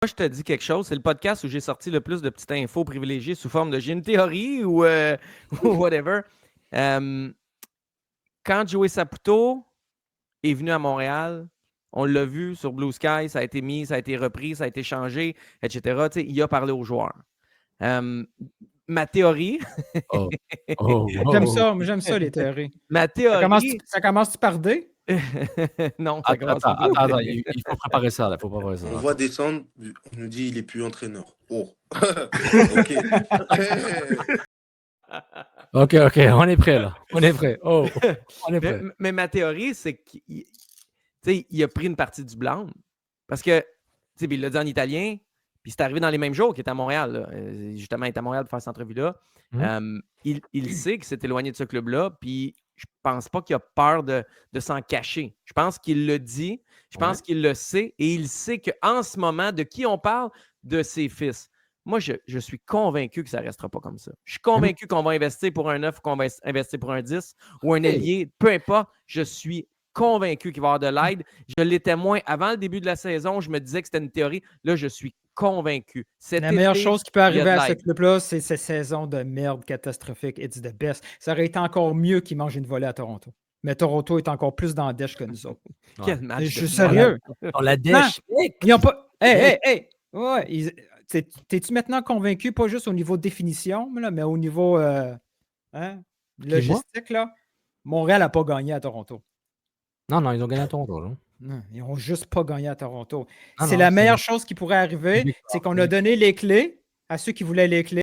Moi, je te dis quelque chose. C'est le podcast où j'ai sorti le plus de petites infos privilégiées sous forme de j'ai une théorie ou ou whatever. Quand Joey Saputo est venu à Montréal, on l'a vu sur Blue Sky, ça a été mis, ça a été repris, ça a été changé, etc. Tu sais, il a parlé aux joueurs. Ma théorie, Oh. Oh, J'aime ça, les théories. ma théorie, Ça commence par D? non, ça commence pas. Attends, il faut préparer ça, là. Faut préparer ça. On voit descendre, on nous dit il est plus entraîneur. Oh. Ok. Ok, on est prêt, là. On est prêt. Oh, on est prêt. Mais ma théorie, c'est qu'il a pris une partie du blâme. Parce que, il l'a dit en italien, puis c'est arrivé dans les mêmes jours qu'il était à Montréal. Là. Justement, il était à Montréal pour faire cette entrevue-là. Il sait qu'il s'est éloigné de ce club-là, puis je pense pas qu'il a peur de s'en cacher. Je pense qu'il le dit, je pense qu'il le sait, et il sait qu'en ce moment, de qui on parle? De ses fils. Moi, je suis convaincu que ça ne restera pas comme ça. Je suis convaincu qu'on va investir pour un 9, qu'on va investir pour un 10 ou un ailier, peu importe. Je suis convaincu qu'il va y avoir de l'aide. Je l'étais moins avant le début de la saison. Je me disais que c'était une théorie. Là, je suis convaincu. La meilleure chose qui peut arriver à ce club-là, c'est cette saison de merde catastrophique. It's the best. Ça aurait été encore mieux qu'ils mangent une volée à Toronto. Mais Toronto est encore plus dans la dèche que nous autres. Quel match. Je suis sérieux. Dans la dèche. Ils n'ont pas. Hey! Ouais, t'es-tu maintenant convaincu, pas juste au niveau de définition, là, mais au niveau logistique, là? Montréal n'a pas gagné à Toronto. Non, ils ont gagné à Toronto. Là. Non, ils n'ont juste pas gagné à Toronto. C'est la meilleure chose qui pourrait arriver, c'est qu'on a donné les clés à ceux qui voulaient les clés.